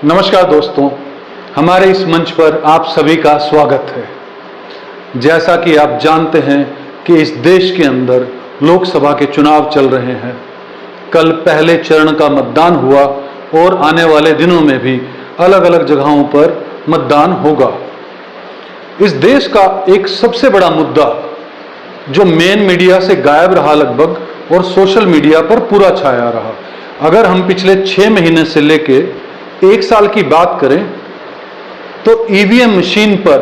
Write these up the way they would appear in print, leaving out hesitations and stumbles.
नमस्कार दोस्तों, हमारे इस मंच पर आप सभी का स्वागत है। जैसा कि आप जानते हैं कि इस देश के अंदर लोकसभा के चुनाव चल रहे हैं। कल पहले चरण का मतदान हुआ और आने वाले दिनों में भी अलग अलग जगहों पर मतदान होगा। इस देश का एक सबसे बड़ा मुद्दा जो मेन मीडिया से गायब रहा लगभग और सोशल मीडिया पर पूरा छाया रहा। अगर हम पिछले 6 महीने से लेके 1 साल की बात करें तो ईवीएम मशीन पर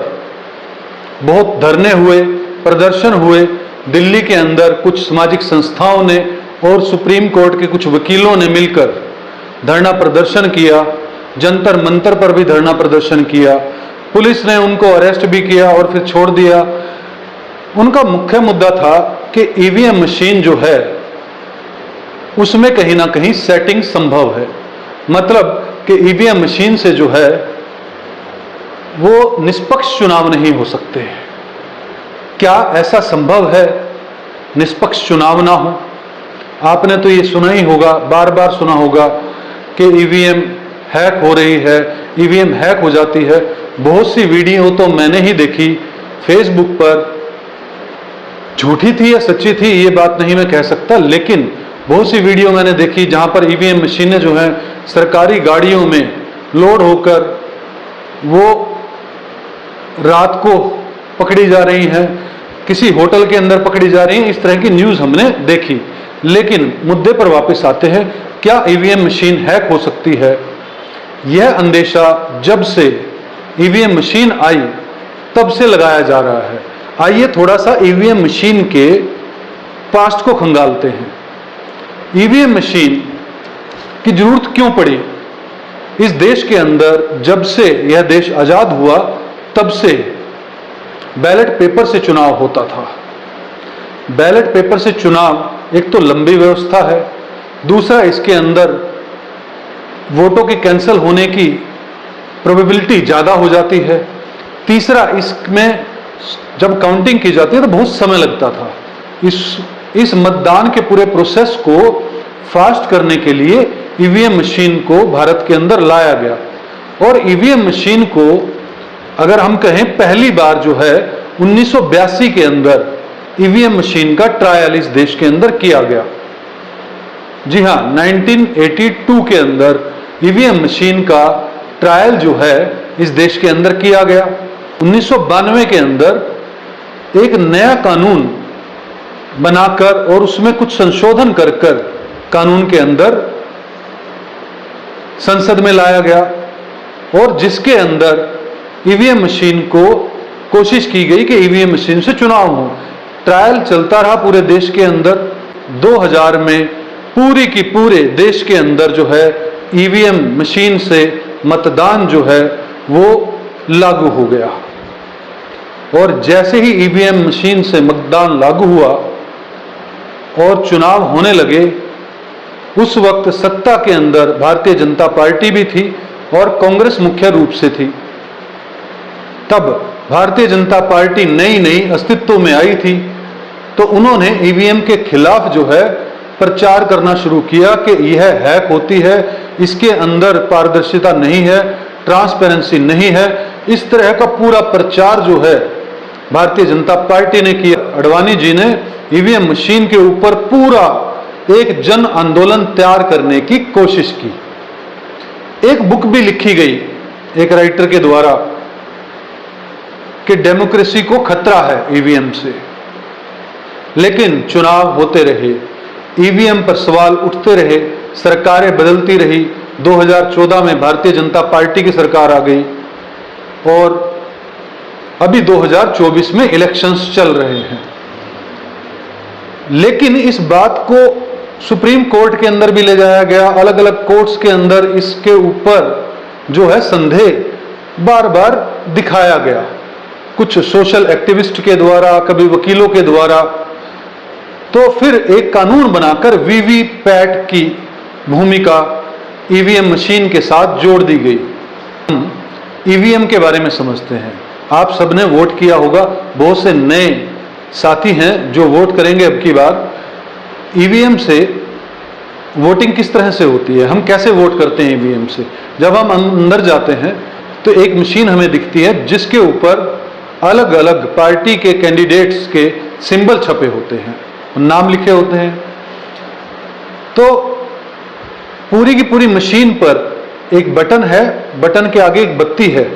बहुत धरने हुए, प्रदर्शन हुए। दिल्ली के अंदर कुछ सामाजिक संस्थाओं ने और सुप्रीम कोर्ट के कुछ वकीलों ने मिलकर धरना प्रदर्शन किया। जंतर मंतर पर भी धरना प्रदर्शन किया। पुलिस ने उनको अरेस्ट भी किया और फिर छोड़ दिया। उनका मुख्य मुद्दा था कि ईवीएम मशीन जो है उसमें कहीं ना कहीं सेटिंग संभव है। मतलब कि ईवीएम मशीन से जो है वो निष्पक्ष चुनाव नहीं हो सकते। क्या ऐसा संभव है निष्पक्ष चुनाव ना हो? आपने तो ये सुना ही होगा, बार बार सुना होगा कि ईवीएम हैक हो रही है, ईवीएम हैक हो जाती है। बहुत सी वीडियो तो मैंने ही देखी फेसबुक पर, झूठी थी या सच्ची थी ये बात नहीं मैं कह सकता, लेकिन बहुत सी वीडियो मैंने देखी जहां पर ईवीएम मशीनें जो हैं सरकारी गाड़ियों में लोड होकर वो रात को पकड़ी जा रही हैं, किसी होटल के अंदर पकड़ी जा रही हैं। इस तरह की न्यूज़ हमने देखी। लेकिन मुद्दे पर वापस आते हैं, क्या ईवीएम मशीन हैक हो सकती है? यह अंदेशा जब से ईवीएम मशीन आई तब से लगाया जा रहा है। आइए थोड़ा सा ईवीएम मशीन के पास्ट को खंगालते हैं। ईवीएम मशीन की जरूरत क्यों पड़ी? इस देश के अंदर जब से यह देश आजाद हुआ तब से बैलेट पेपर से चुनाव होता था। बैलेट पेपर से चुनाव एक तो लंबी व्यवस्था है, दूसरा इसके अंदर वोटों के कैंसिल होने की प्रोबेबिलिटी ज़्यादा हो जाती है, तीसरा इसमें जब काउंटिंग की जाती है तो बहुत समय लगता था। इस मतदान के पूरे प्रोसेस को फास्ट करने के लिए ईवीएम मशीन को भारत के अंदर लाया गया। और ईवीएम मशीन को अगर हम कहें पहली बार जो है 1982 के अंदर ईवीएम मशीन का ट्रायल इस देश के अंदर किया गया। जी हाँ, 1982 के अंदर ईवीएम मशीन का ट्रायल जो है इस देश के अंदर किया गया। 1992 के अंदर एक नया कानून बनाकर और उसमें कुछ संशोधन कर कानून के अंदर संसद में लाया गया और जिसके अंदर ईवीएम मशीन को कोशिश की गई कि ईवीएम मशीन से चुनाव हो। ट्रायल चलता रहा पूरे देश के अंदर। 2000 में पूरी की पूरे देश के अंदर जो है ईवीएम मशीन से मतदान जो है वो लागू हो गया। और जैसे ही ईवीएम मशीन से मतदान लागू हुआ और चुनाव होने लगे, उस वक्त सत्ता के अंदर भारतीय जनता पार्टी भी थी और कांग्रेस मुख्य रूप से थी। तब भारतीय जनता पार्टी नई अस्तित्व में आई थी तो उन्होंने ईवीएम के खिलाफ जो है प्रचार करना शुरू किया कि यह हैक होती है, इसके अंदर पारदर्शिता नहीं है, ट्रांसपेरेंसी नहीं है। इस तरह का पूरा प्रचार जो है भारतीय जनता पार्टी ने किया। अडवाणी जी ने ईवीएम मशीन के ऊपर पूरा एक जन आंदोलन तैयार करने की कोशिश की। एक बुक भी लिखी गई एक राइटर के द्वारा कि डेमोक्रेसी को खतरा है ईवीएम से। लेकिन चुनाव होते रहे, ईवीएम पर सवाल उठते रहे, सरकारें बदलती रही। 2014 में भारतीय जनता पार्टी की सरकार आ गई और अभी 2024 में इलेक्शंस चल रहे हैं। लेकिन इस बात को सुप्रीम कोर्ट के अंदर भी ले जाया गया, अलग अलग कोर्ट्स के अंदर इसके ऊपर जो है संदेह बार बार दिखाया गया, कुछ सोशल एक्टिविस्ट के द्वारा, कभी वकीलों के द्वारा। तो फिर एक कानून बनाकर वीवीपैट की भूमिका ईवीएम मशीन के साथ जोड़ दी गई। हम ईवीएम के बारे में समझते हैं। आप सबने वोट किया होगा, बहुत से नए साथी हैं जो वोट करेंगे अब की बार। ईवीएम से वोटिंग किस तरह से होती है, हम कैसे वोट करते हैं ईवीएम से। जब हम अंदर जाते हैं तो एक मशीन हमें दिखती है जिसके ऊपर अलग अलग पार्टी के कैंडिडेट्स के सिंबल छपे होते हैं, नाम लिखे होते हैं। तो पूरी की पूरी मशीन पर एक बटन है, बटन के आगे एक बत्ती है।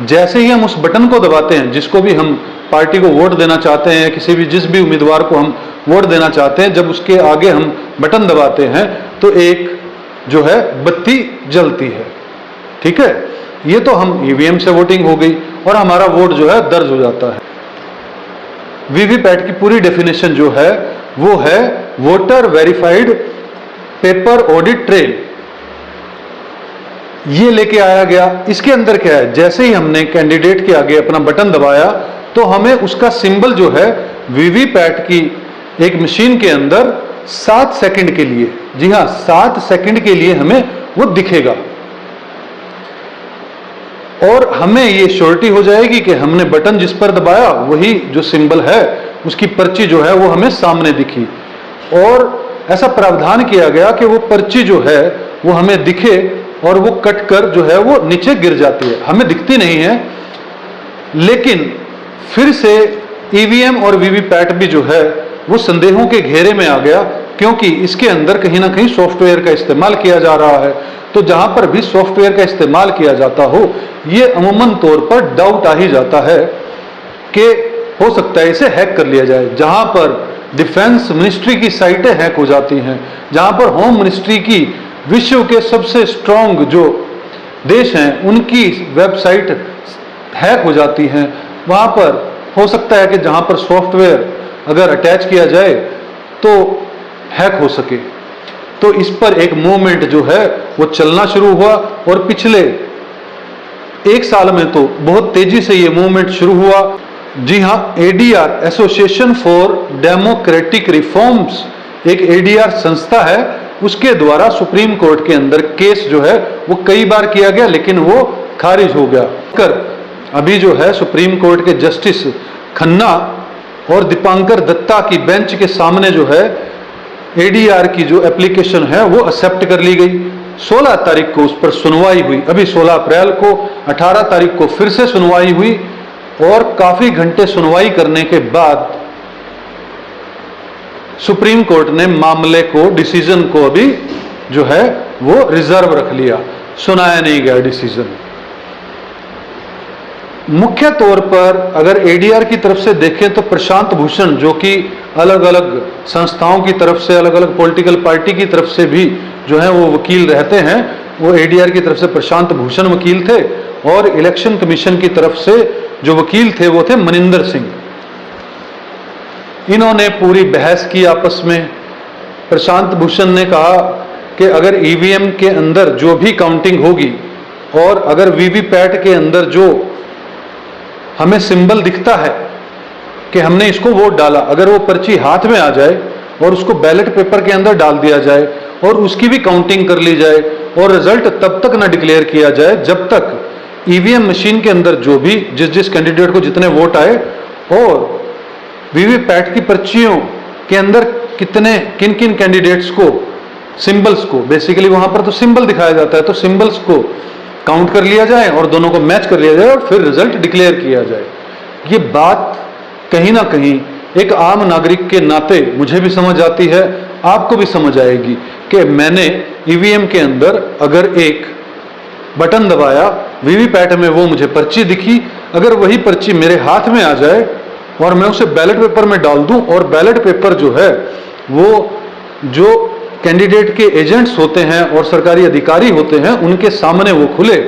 जैसे ही हम उस बटन को दबाते हैं, जिसको भी हम पार्टी को वोट देना चाहते हैं, किसी भी जिस भी उम्मीदवार को हम वोट देना चाहते हैं, जब उसके आगे हम बटन दबाते हैं तो एक जो है बत्ती जलती है। ठीक है, ये तो हम ईवीएम से वोटिंग हो गई और हमारा वोट जो है दर्ज हो जाता है। वीवीपैट की पूरी डेफिनेशन जो है वो है voter verified paper audit trail. ये लेके आया गया। इसके अंदर क्या है, जैसे ही हमने कैंडिडेट के आगे अपना बटन दबाया तो हमें उसका सिंबल जो है वीवीपैट की एक मशीन के अंदर 7 सेकंड के लिए, जी हां 7 सेकंड के लिए हमें वो दिखेगा और हमें ये श्योरिटी हो जाएगी कि हमने बटन जिस पर दबाया वही जो सिंबल है उसकी पर्ची जो है वो हमें सामने दिखी। और ऐसा प्रावधान किया गया कि वो पर्ची जो है वो हमें दिखे और वो कट कर जो है वो नीचे गिर जाती है, हमें दिखती नहीं है। लेकिन फिर से ईवीएम और वीवीपैट भी जो है वो संदेहों के घेरे में आ गया, क्योंकि इसके अंदर कहीं ना कहीं सॉफ्टवेयर का इस्तेमाल किया जा रहा है। तो जहां पर भी सॉफ्टवेयर का इस्तेमाल किया जाता हो, ये अमूमन तौर पर डाउट आ ही जाता है कि हो सकता है इसे हैक कर लिया जाए। जहां पर डिफेंस मिनिस्ट्री की साइटें हैक हो जाती हैं, जहां पर होम मिनिस्ट्री की विश्व के सबसे स्ट्रांग जो देश हैं उनकी वेबसाइट हैक हो जाती हैं, वहां पर हो सकता है कि जहां पर सॉफ्टवेयर अगर अटैच किया जाए तो हैक हो सके। तो इस पर एक मूवमेंट जो है वो चलना शुरू हुआ और पिछले 1 साल में तो बहुत तेजी से ये मूवमेंट शुरू हुआ। जी हां, ADR association for democratic reforms एक एडीआर संस्था है, उसके द्वारा सुप्रीम कोर्ट के अंदर केस जो है वो कई बार किया गया लेकिन वो खारिज हो गया। कर अभी जो है सुप्रीम कोर्ट के जस्टिस खन्ना और दीपांकर दत्ता की बेंच के सामने जो है एडीआर की जो एप्लीकेशन है वो एक्सेप्ट कर ली गई। 16 तारीख को उस पर सुनवाई हुई, अभी 16 अप्रैल को, 18 तारीख को फिर से सुनवाई हुई और काफी घंटे सुनवाई करने के बाद सुप्रीम कोर्ट ने मामले को, डिसीजन को अभी जो है वो रिजर्व रख लिया, सुनाया नहीं गया डिसीजन। मुख्य तौर पर अगर एडीआर की तरफ से देखें तो प्रशांत भूषण, जो कि अलग अलग संस्थाओं की तरफ से, अलग अलग पॉलिटिकल पार्टी की तरफ से भी जो है वो वकील रहते हैं, वो एडीआर की तरफ से प्रशांत भूषण वकील थे और इलेक्शन कमीशन की तरफ से जो वकील थे वो थे मनिंदर सिंह। इन्होंने पूरी बहस की आपस में। प्रशांत भूषण ने कहा कि अगर ईवीएम के अंदर जो भी काउंटिंग होगी और अगर वीवीपैट के अंदर जो हमें सिंबल दिखता है कि हमने इसको वोट डाला, अगर वो पर्ची हाथ में आ जाए और उसको बैलेट पेपर के अंदर डाल दिया जाए और उसकी भी काउंटिंग कर ली जाए और रिजल्ट तब तक ना डिक्लेयर किया जाए जब तक ईवीएम मशीन के अंदर जो भी जिस कैंडिडेट को जितने वोट आए और वीवीपैट की पर्चियों के अंदर कितने किन किन कैंडिडेट्स को, सिंबल्स को, बेसिकली वहां पर तो सिंबल दिखाया जाता है, तो सिंबल्स को काउंट कर लिया जाए और दोनों को मैच कर लिया जाए और फिर रिजल्ट डिक्लेयर किया जाए। ये बात कहीं ना कहीं एक आम नागरिक के नाते मुझे भी समझ आती है, आपको भी समझ आएगी कि मैंने ईवीएम के अंदर अगर एक बटन दबाया, वीवीपैट में वो मुझे पर्ची दिखी, अगर वही पर्ची मेरे हाथ में आ जाए और मैं उसे बैलेट पेपर में डाल दूं और बैलेट पेपर जो है वो जो कैंडिडेट के एजेंट्स होते हैं और सरकारी अधिकारी होते हैं उनके सामने वो खुले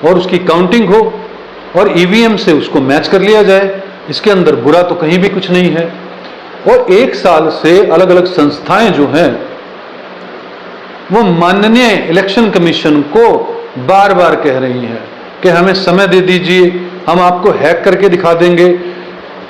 और उसकी काउंटिंग हो और ईवीएम से उसको मैच कर लिया जाए, इसके अंदर बुरा तो कहीं भी कुछ नहीं है। और 1 साल से अलग अलग संस्थाएं जो हैं वो माननीय इलेक्शन कमीशन को बार बार कह रही हैं कि हमें समय दे दीजिए, हम आपको हैक करके दिखा देंगे।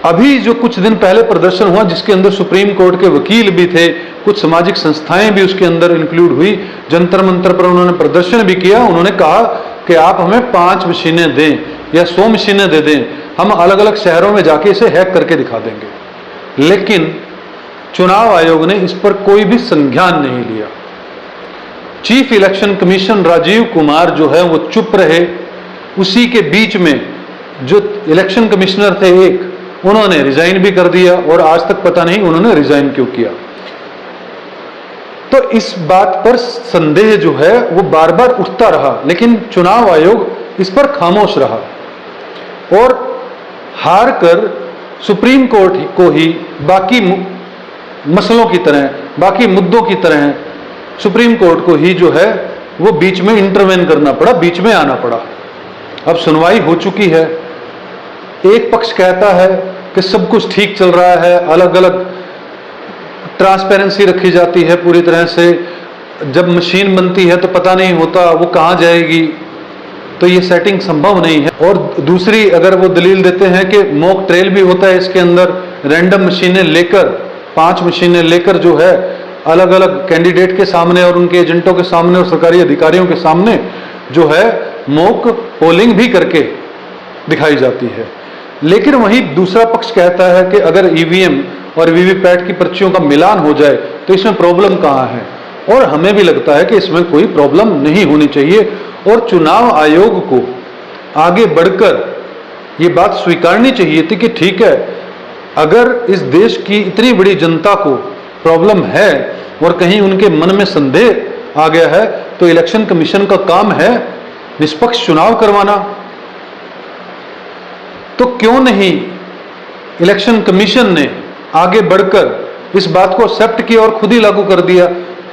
अभी जो कुछ दिन पहले प्रदर्शन हुआ जिसके अंदर सुप्रीम कोर्ट के वकील भी थे, कुछ सामाजिक संस्थाएं भी उसके अंदर इंक्लूड हुई, जंतर मंतर पर उन्होंने प्रदर्शन भी किया। उन्होंने कहा कि आप हमें 5 मशीनें दें या 100 मशीनें दे दें, हम अलग अलग शहरों में जाके इसे हैक करके दिखा देंगे। लेकिन चुनाव आयोग ने इस पर कोई भी संज्ञान नहीं लिया। Chief election commission Rajiv Kumar जो है वो चुप रहे। उसी के बीच में जो इलेक्शन कमिश्नर थे एक, उन्होंने रिजाइन भी कर दिया और आज तक पता नहीं उन्होंने रिजाइन क्यों किया। तो इस बात पर संदेह जो है वो बार बार उठता रहा, लेकिन चुनाव आयोग इस पर खामोश रहा और हार कर सुप्रीम कोर्ट को ही बाकी मसलों की तरह, बाकी मुद्दों की तरह सुप्रीम कोर्ट को ही जो है वो बीच में इंटरवेन करना पड़ा, बीच में आना पड़ा। अब सुनवाई हो चुकी है। एक पक्ष कहता है कि सब कुछ ठीक चल रहा है, अलग अलग ट्रांसपेरेंसी रखी जाती है पूरी तरह से, जब मशीन बनती है तो पता नहीं होता वो कहाँ जाएगी, तो ये सेटिंग संभव नहीं है। और दूसरी अगर वो दलील देते हैं कि मॉक ट्रेल भी होता है इसके अंदर, रैंडम मशीनें लेकर, 5 मशीनें लेकर जो है अलग अलग कैंडिडेट के सामने और उनके एजेंटों के सामने और सरकारी अधिकारियों के सामने जो है मॉक पोलिंग भी करके दिखाई जाती है। लेकिन वहीं दूसरा पक्ष कहता है कि अगर ईवीएम और वीवीपैट की पर्चियों का मिलान हो जाए तो इसमें प्रॉब्लम कहाँ है, और हमें भी लगता है कि इसमें कोई प्रॉब्लम नहीं होनी चाहिए और चुनाव आयोग को आगे बढ़कर ये बात स्वीकारनी चाहिए थी कि ठीक है, अगर इस देश की इतनी बड़ी जनता को प्रॉब्लम है और कहीं उनके मन में संदेह आ गया है तो इलेक्शन कमीशन का काम है निष्पक्ष चुनाव करवाना। तो क्यों नहीं इलेक्शन कमीशन ने आगे बढ़कर इस बात को एक्सेप्ट किया और खुद ही लागू कर दिया?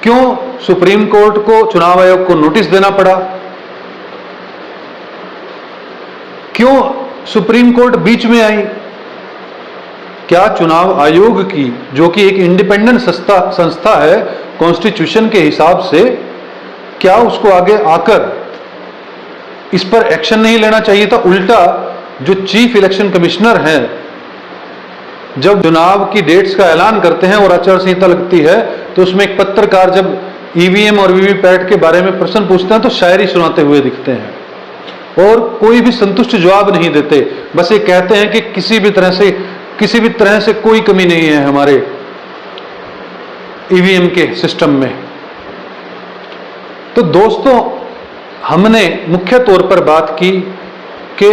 क्यों सुप्रीम कोर्ट को, चुनाव आयोग को नोटिस देना पड़ा? क्यों सुप्रीम कोर्ट बीच में आई? क्या चुनाव आयोग की, जो कि एक इंडिपेंडेंट संस्था है कॉन्स्टिट्यूशन के हिसाब से, क्या उसको आगे आकर इस पर एक्शन नहीं लेना चाहिए था? उल्टा जो चीफ इलेक्शन कमिश्नर हैं, जब चुनाव की डेट्स का ऐलान करते हैं और आचार संहिता लगती है तो उसमें एक पत्रकार जब ईवीएम और वीवीपैट के बारे में प्रश्न पूछते हैं तो शायरी सुनाते हुए दिखते हैं और कोई भी संतुष्ट जवाब नहीं देते। बस ये कहते हैं कि किसी भी तरह से कोई कमी नहीं है हमारे ईवीएम के सिस्टम में। तो दोस्तों, हमने मुख्य तौर पर बात की कि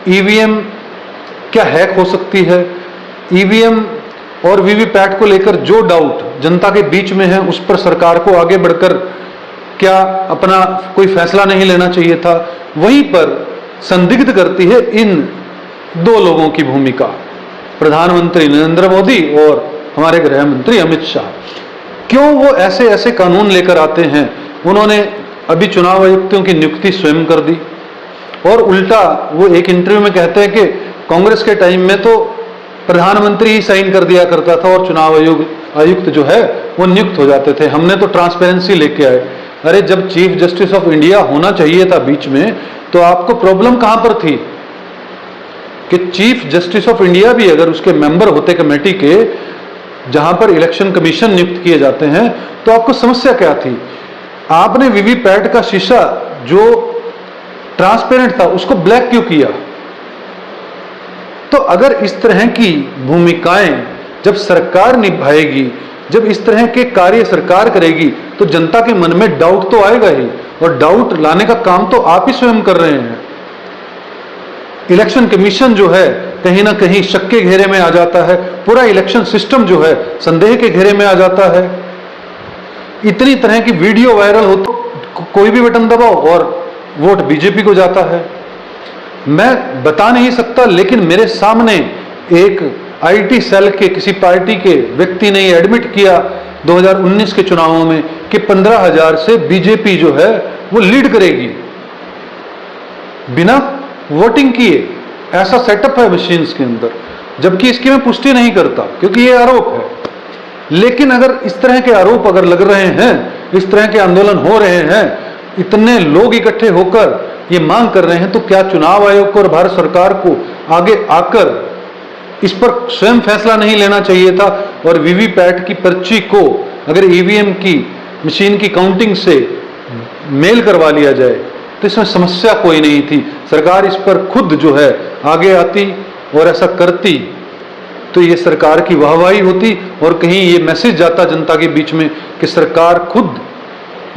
ईवीएम क्या हैक हो सकती है, ईवीएम और वीवीपैट को लेकर जो डाउट जनता के बीच में है उस पर सरकार को आगे बढ़कर क्या अपना कोई फैसला नहीं लेना चाहिए था, वहीं पर संदिग्ध करती है इन 2 लोगों की भूमिका, प्रधानमंत्री नरेंद्र मोदी और हमारे गृह मंत्री अमित शाह। क्यों वो ऐसे कानून लेकर आते हैं? उन्होंने अभी चुनाव आयुक्तों की नियुक्ति स्वयं कर दी और उल्टा वो एक इंटरव्यू में कहते हैं कि कांग्रेस के टाइम में तो प्रधानमंत्री ही साइन कर दिया करता था और चुनाव आयुक्त जो है वो नियुक्त हो जाते थे, हमने तो ट्रांसपेरेंसी लेके आए। अरे जब चीफ जस्टिस ऑफ इंडिया होना चाहिए था बीच में, तो आपको प्रॉब्लम कहां पर थी कि चीफ जस्टिस ऑफ इंडिया भी अगर उसके मेंबर होते कमेटी के, जहां पर इलेक्शन कमीशन नियुक्त किए जाते हैं, तो आपको समस्या क्या थी? आपने वीवीपैट का शीशा जो ट्रांसपेरेंट था उसको ब्लैक क्यों किया? तो अगर इस तरह की भूमिकाएं जब सरकार निभाएगी, जब इस तरह के कार्य सरकार करेगी, तो जनता के मन में डाउट तो आएगा ही, और डाउट लाने का काम तो आप ही स्वयं कर रहे हैं। इलेक्शन कमीशन जो है कहीं ना कहीं शक के घेरे में आ जाता है, पूरा इलेक्शन सिस्टम जो है संदेह के घेरे में आ जाता है। इतनी तरह की वीडियो वायरल हो तो कोई भी बटन दबाओ और वोट बीजेपी को जाता है। मैं बता नहीं सकता, लेकिन मेरे सामने एक आईटी सेल के किसी पार्टी के व्यक्ति ने एडमिट किया 2019 के चुनावों में कि 15,000 से बीजेपी जो है वो लीड करेगी बिना वोटिंग किए। ऐसा सेटअप है मशीन्स के अंदर, जबकि इसकी मैं पुष्टि नहीं करता क्योंकि ये आरोप है। लेकिन अगर इस तरह के आरोप अगर लग रहे हैं, इस तरह के आंदोलन हो रहे हैं, इतने लोग इकट्ठे होकर ये मांग कर रहे हैं, तो क्या चुनाव आयोग को और भारत सरकार को आगे आकर इस पर स्वयं फैसला नहीं लेना चाहिए था? और वीवीपैट की पर्ची को अगर ईवीएम की मशीन की काउंटिंग से मेल करवा लिया जाए तो इसमें समस्या कोई नहीं थी। सरकार इस पर खुद जो है आगे आती और ऐसा करती तो ये सरकार की वाहवाही होती और कहीं ये मैसेज जाता जनता के बीच में कि सरकार खुद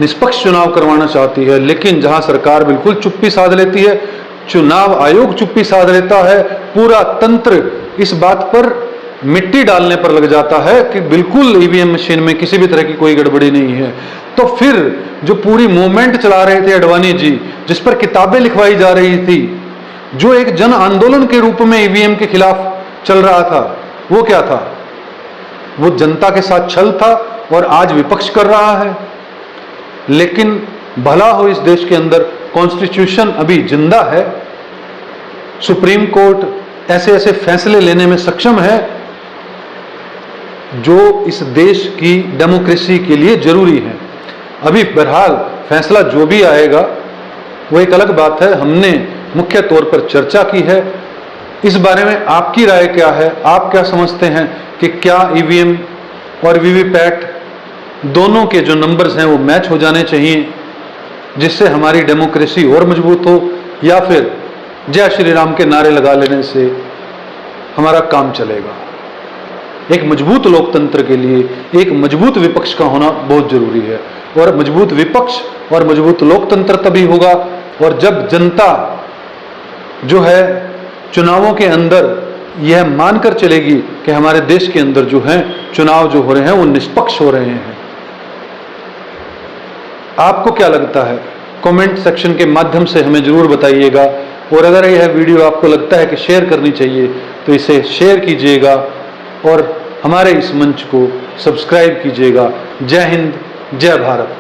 निष्पक्ष चुनाव करवाना चाहती है, लेकिन जहां सरकार बिल्कुल चुप्पी साध लेती है, चुनाव आयोग चुप्पी साध लेता है, पूरा तंत्र इस बात पर मिट्टी डालने पर लग जाता है कि बिल्कुल ईवीएम मशीन में किसी भी तरह की कोई गड़बड़ी नहीं है, तो फिर जो पूरी मूवमेंट चला रहे थे अडवाणी जी, जिस पर किताबें लिखवाई जा रही थी, जो एक जन आंदोलन के रूप में ईवीएम के खिलाफ चल रहा था, वो क्या था? वो जनता के साथ छल था और आज विपक्ष कर रहा है। लेकिन भला हो इस देश के अंदर, कॉन्स्टिट्यूशन अभी जिंदा है, सुप्रीम कोर्ट ऐसे ऐसे फैसले लेने में सक्षम है जो इस देश की डेमोक्रेसी के लिए जरूरी है। अभी बहरहाल फैसला जो भी आएगा वो एक अलग बात है, हमने मुख्य तौर पर चर्चा की है। इस बारे में आपकी राय क्या है? आप क्या समझते हैं कि क्या ईवीएम और वीवीपैट दोनों के जो नंबर्स हैं वो मैच हो जाने चाहिए, जिससे हमारी डेमोक्रेसी और मजबूत हो, या फिर जय श्री राम के नारे लगा लेने से हमारा काम चलेगा? एक मजबूत लोकतंत्र के लिए एक मजबूत विपक्ष का होना बहुत जरूरी है, और मजबूत विपक्ष और मजबूत लोकतंत्र तभी होगा और जब जनता जो है चुनावों के अंदर यह मानकर चलेगी कि हमारे देश के अंदर जो है चुनाव जो हो रहे हैं वो निष्पक्ष हो रहे हैं। आपको क्या लगता है? कमेंट सेक्शन के माध्यम से हमें जरूर बताइएगा, और अगर यह वीडियो आपको लगता है कि शेयर करनी चाहिए तो इसे शेयर कीजिएगा और हमारे इस मंच को सब्सक्राइब कीजिएगा। जय हिंद, जय भारत।